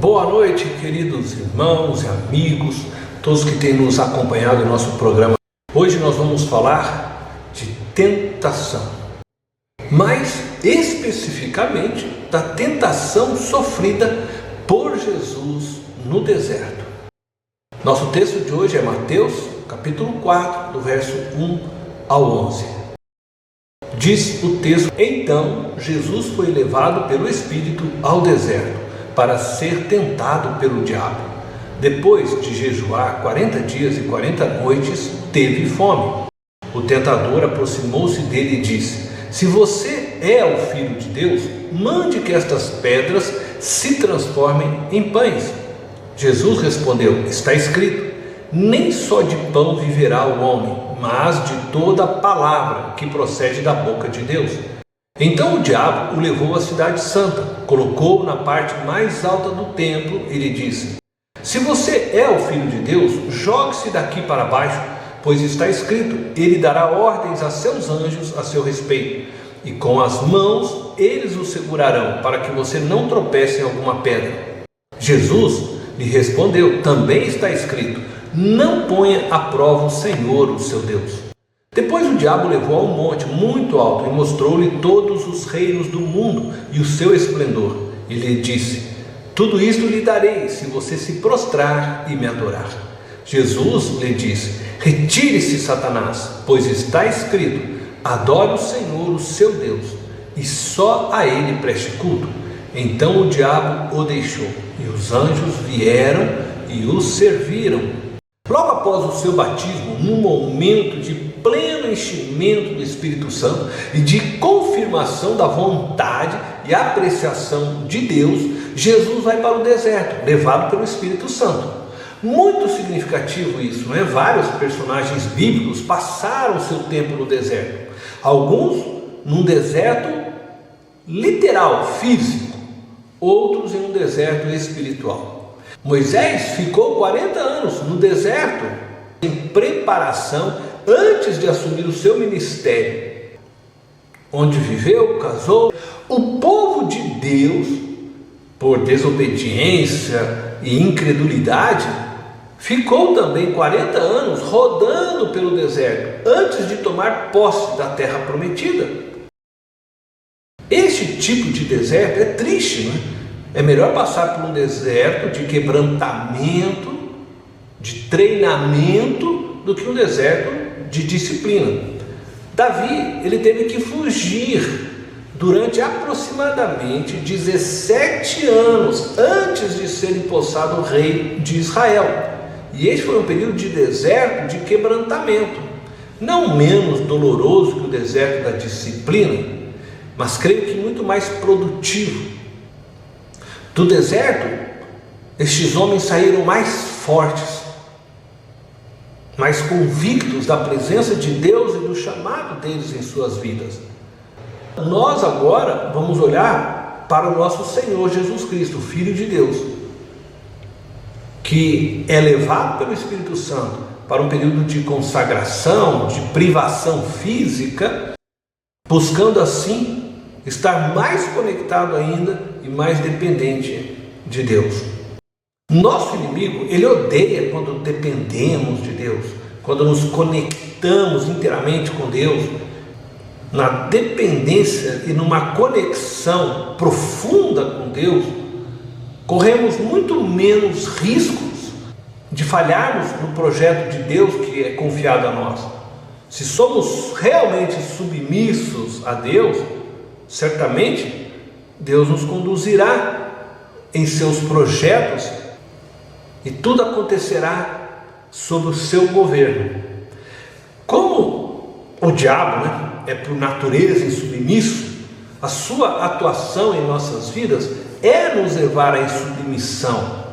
Boa noite, queridos irmãos e amigos, todos que têm nos acompanhado em nosso programa. Hoje nós vamos falar de tentação, mais especificamente da tentação sofrida por Jesus no deserto. Nosso texto de hoje é Mateus, capítulo 4, do verso 1 ao 11. Diz o texto: Então Jesus foi levado pelo Espírito ao deserto, para ser tentado pelo diabo. Depois de jejuar 40 dias e 40 noites, teve fome. O tentador aproximou-se dele e disse: Se você é o Filho de Deus, mande que estas pedras se transformem em pães. Jesus respondeu: Está escrito, nem só de pão viverá o homem, mas de toda a palavra que procede da boca de Deus. Então o diabo o levou à cidade santa, colocou-o na parte mais alta do templo e lhe disse: Se você é o Filho de Deus, jogue-se daqui para baixo, pois está escrito, ele dará ordens a seus anjos a seu respeito, e com as mãos eles o segurarão, para que você não tropece em alguma pedra. Jesus lhe respondeu: Também está escrito, não ponha à prova o Senhor, o seu Deus. Depois o diabo levou a um monte muito alto e mostrou-lhe todos os reinos do mundo e o seu esplendor. E lhe disse: Tudo isto lhe darei, se você se prostrar e me adorar. Jesus lhe disse: Retire-se, Satanás, pois está escrito, adore o Senhor, o seu Deus, e só a ele preste culto. Então o diabo o deixou, e os anjos vieram e o serviram. Logo após o seu batismo, num momento de pleno enchimento do Espírito Santo e de confirmação da vontade e apreciação de Deus, Jesus vai para o deserto, levado pelo Espírito Santo. Muito significativo isso, não é? Vários personagens bíblicos passaram seu tempo no deserto. Alguns num deserto literal, físico, outros em um deserto espiritual. Moisés ficou 40 anos no deserto em preparação antes de assumir o seu ministério, onde viveu, casou. O povo de Deus, por desobediência e incredulidade, ficou também 40 anos rodando pelo deserto antes de tomar posse da terra prometida. Este tipo de deserto é triste, não é? É melhor passar por um deserto de quebrantamento, de treinamento, do que um deserto de disciplina. Davi, ele teve que fugir durante aproximadamente 17 anos antes de ser empossado rei de Israel. E este foi um período de deserto, de quebrantamento, não menos doloroso que o deserto da disciplina, mas creio que muito mais produtivo. Do deserto, estes homens saíram mais fortes, mais convictos da presença de Deus e do chamado deles em suas vidas. Nós agora vamos olhar para o nosso Senhor Jesus Cristo, Filho de Deus, que é levado pelo Espírito Santo para um período de consagração, de privação física, buscando assim estar mais conectado ainda e mais dependente de Deus. Nosso inimigo, ele odeia quando dependemos de Deus, quando nos conectamos inteiramente com Deus. Na dependência e numa conexão profunda com Deus, corremos muito menos riscos de falharmos no projeto de Deus que é confiado a nós. Se somos realmente submissos a Deus, certamente Deus nos conduzirá em seus projetos e tudo acontecerá sob o seu governo. Como o diabo, é por natureza insubmisso, a sua atuação em nossas vidas é nos levar à insubmissão,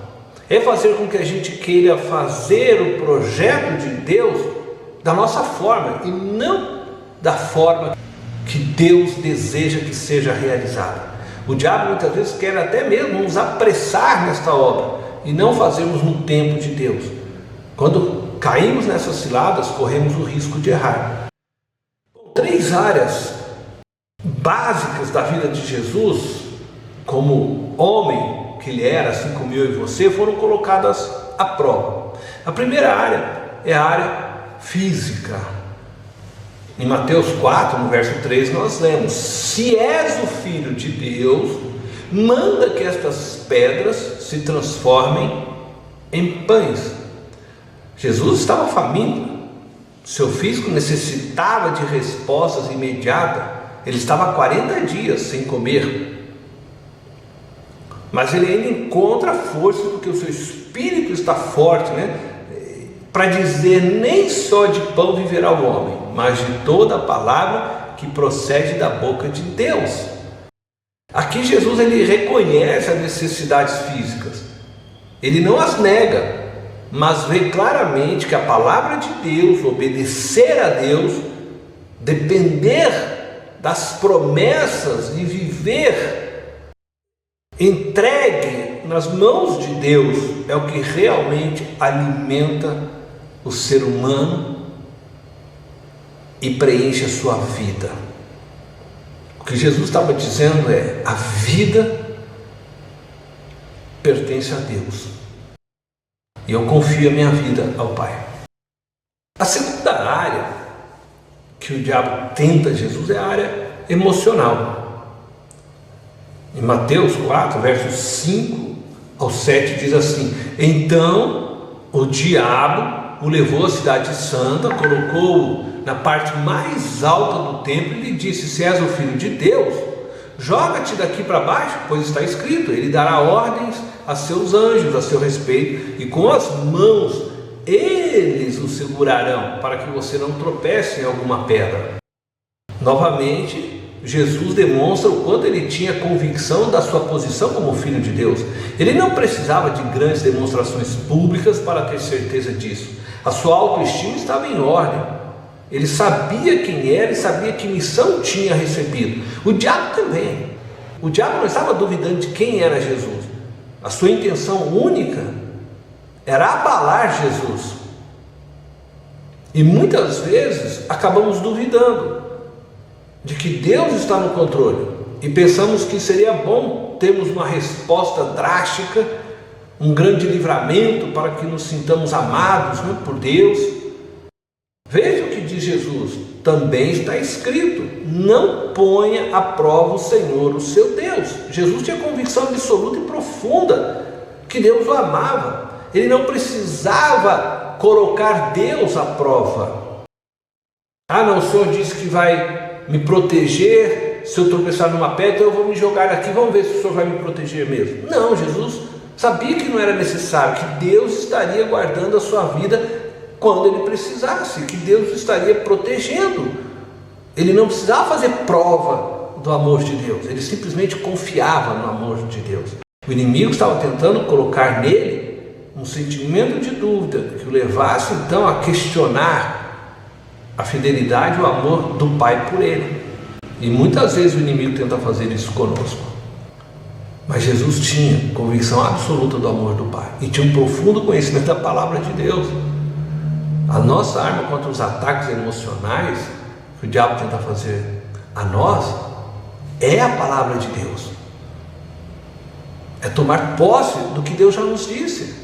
é fazer com que a gente queira fazer o projeto de Deus da nossa forma e não da forma que Deus deseja que seja realizada. O diabo muitas vezes quer até mesmo nos apressar nesta obra e não fazermos no tempo de Deus. Quando caímos nessas ciladas, corremos o risco de errar. 3 áreas básicas da vida de Jesus, como homem que que ele era, assim como eu e você, foram colocadas à prova. A primeira área é a área física. Em Mateus 4, no verso 3, nós lemos: se és o Filho de Deus, manda que estas pedras se transformem em pães. Jesus estava faminto, seu físico necessitava de respostas imediatas. Ele estava há 40 dias sem comer, mas ele ainda encontra força porque o seu espírito está forte, para dizer: nem só de pão viverá o homem, mas de toda a palavra que procede da boca de Deus. Aqui Jesus ele reconhece as necessidades físicas, ele não as nega, mas vê claramente que a palavra de Deus, obedecer a Deus, depender das promessas e viver entregue nas mãos de Deus é o que realmente alimenta o ser humano e preenche a sua vida. O que Jesus estava dizendo é: a vida pertence a Deus e eu confio a minha vida ao Pai. A segunda área que o diabo tenta Jesus é a área emocional. Em Mateus 4, versos 5 ao 7 diz assim: então o diabo o levou à cidade santa, colocou-o na parte mais alta do templo e lhe disse: se és o Filho de Deus, joga-te daqui para baixo, pois está escrito: ele dará ordens a seus anjos a seu respeito, e com as mãos eles o segurarão, para que você não tropece em alguma pedra. Novamente, Jesus demonstra o quanto ele tinha convicção da sua posição como Filho de Deus. Ele não precisava de grandes demonstrações públicas para ter certeza disso. A sua autoestima estava em ordem. Ele sabia quem era e sabia que missão tinha recebido. O diabo também. O diabo não estava duvidando de quem era Jesus. A sua intenção única era abalar Jesus. E muitas vezes acabamos duvidando de que Deus está no controle e pensamos que seria bom termos uma resposta drástica, um grande livramento para que nos sintamos amados por Deus. Veja o que diz Jesus: também está escrito: não ponha à prova o Senhor, o seu Deus. Jesus tinha convicção absoluta e profunda que Deus o amava. Ele não precisava colocar Deus à prova. Ah, não, o Senhor disse que vai me proteger, se eu tropeçar numa pedra, então eu vou me jogar aqui, vamos ver se o Senhor vai me proteger mesmo. Não, Jesus sabia que não era necessário, que Deus estaria guardando a sua vida quando ele precisasse, que Deus estaria protegendo. Ele não precisava fazer prova do amor de Deus, ele simplesmente confiava no amor de Deus. O inimigo estava tentando colocar nele um sentimento de dúvida, que o levasse então a questionar a fidelidade e o amor do Pai por ele. E muitas vezes o inimigo tenta fazer isso conosco. Mas Jesus tinha convicção absoluta do amor do Pai e tinha um profundo conhecimento da palavra de Deus. A nossa arma contra os ataques emocionais que o diabo tenta fazer a nós é a palavra de Deus. É tomar posse do que Deus já nos disse.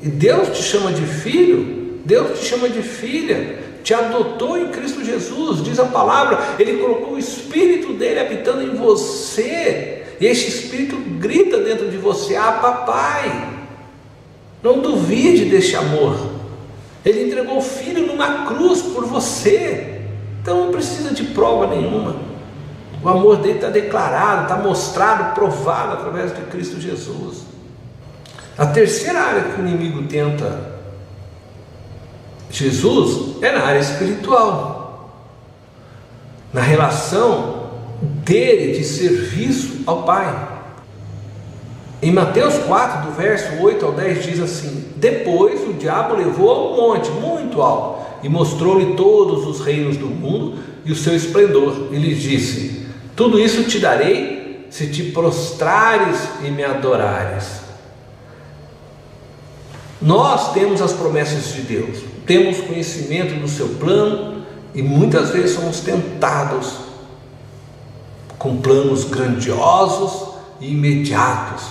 E Deus te chama de filho, Deus te chama de filha, te adotou em Cristo Jesus, diz a palavra. Ele colocou o Espírito dele habitando em você, e este Espírito grita dentro de você: ah, papai. Não duvide deste amor. Ele entregou o Filho numa cruz por você, então não precisa de prova nenhuma. O amor dele está declarado, está mostrado, provado através de Cristo Jesus. A terceira área que o inimigo tenta Jesus é na área espiritual, na relação dele de serviço ao Pai. Em Mateus 4, do verso 8 ao 10 diz assim: depois o diabo levou a um monte muito alto e mostrou-lhe todos os reinos do mundo e o seu esplendor, e lhe disse: tudo isso te darei se te prostrares e me adorares. Nós temos as promessas de Deus, temos conhecimento do seu plano e muitas vezes somos tentados com planos grandiosos e imediatos.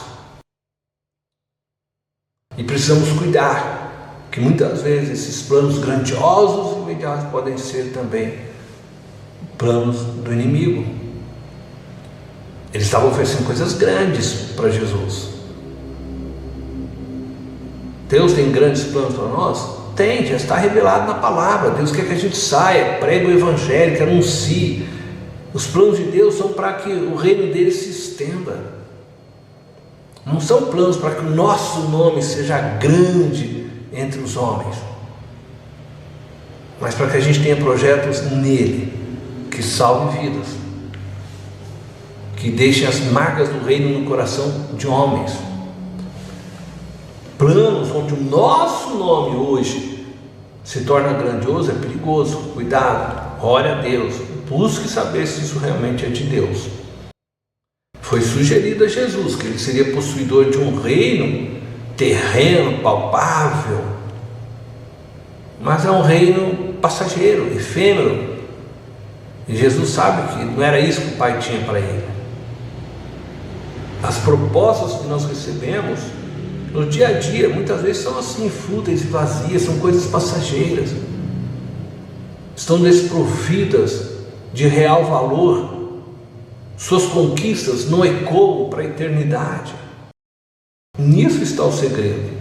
E precisamos cuidar, que muitas vezes esses planos grandiosos e imediatos podem ser também planos do inimigo. Eles estavam oferecendo coisas grandes para Jesus. Deus tem grandes planos para nós? Tem, já está revelado na palavra. Deus quer que a gente saia, pregue o evangelho, que anuncie. Os planos de Deus são para que o reino dele se estenda. Não são planos para que o nosso nome seja grande entre os homens, mas para que a gente tenha projetos nele que salvem vidas, que deixem as marcas do reino no coração de homens. Planos onde o nosso nome hoje se torna grandioso é perigoso. Cuidado, ore a Deus, busque saber se isso realmente é de Deus. Foi sugerido a Jesus que ele seria possuidor de um reino terreno, palpável, mas é um reino passageiro, efêmero. E Jesus sabe que não era isso que o Pai tinha para ele. As propostas que nós recebemos no dia a dia muitas vezes são assim, fúteis e vazias, são coisas passageiras, estão desprovidas de real valor. Suas conquistas não ecoam para a eternidade. Nisso está o segredo,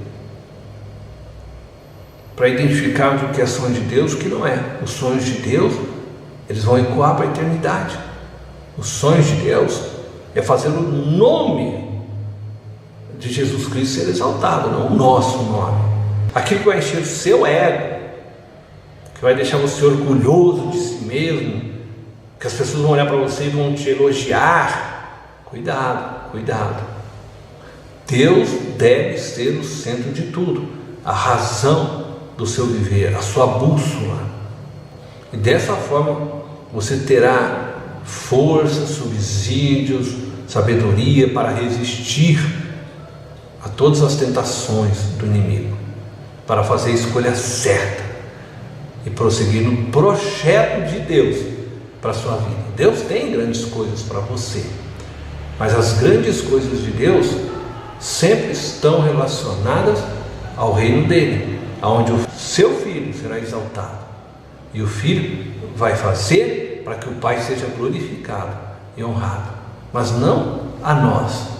para identificarmos o que é sonho de Deus e o que não é. Os sonhos de Deus, eles vão ecoar para a eternidade. Os sonhos de Deus é fazer o nome de Jesus Cristo ser exaltado, não o nosso nome. Aquilo que vai encher o seu ego, que vai deixar você orgulhoso de si mesmo, que as pessoas vão olhar para você e vão te elogiar. Cuidado, cuidado. Deus deve ser o centro de tudo, a razão do seu viver, a sua bússola. E dessa forma você terá força, subsídios, sabedoria para resistir a todas as tentações do inimigo, para fazer a escolha certa e prosseguir no projeto de Deus para a sua vida. Deus tem grandes coisas para você, mas as grandes coisas de Deus sempre estão relacionadas ao reino dele, onde o seu filho será exaltado, e o filho vai fazer para que o Pai seja glorificado e honrado, mas não a nós.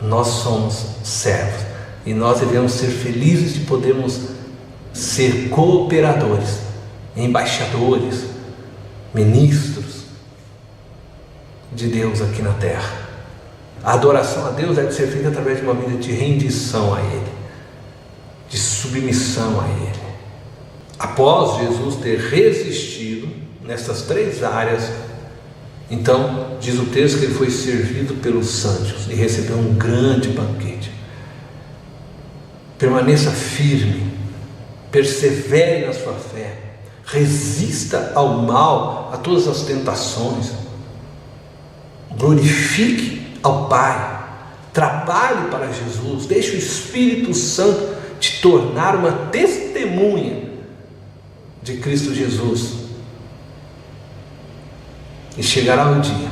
Nós somos servos e nós devemos ser felizes de podermos ser cooperadores, embaixadores, ministros de Deus aqui na terra. A adoração a Deus deve ser feita através de uma vida de rendição a Ele, de submissão a Ele. Após Jesus ter resistido nessas três áreas, então diz o texto que ele foi servido pelos anjos e recebeu um grande banquete. Permaneça firme, persevere na sua fé, resista ao mal, a todas as tentações, glorifique ao Pai, trabalhe para Jesus, deixe o Espírito Santo te tornar uma testemunha de Cristo Jesus. E chegará o dia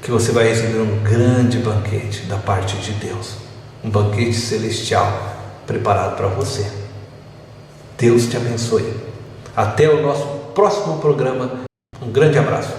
que você vai receber um grande banquete da parte de Deus, um banquete celestial preparado para você. Deus te abençoe. Até o nosso próximo programa. Um grande abraço.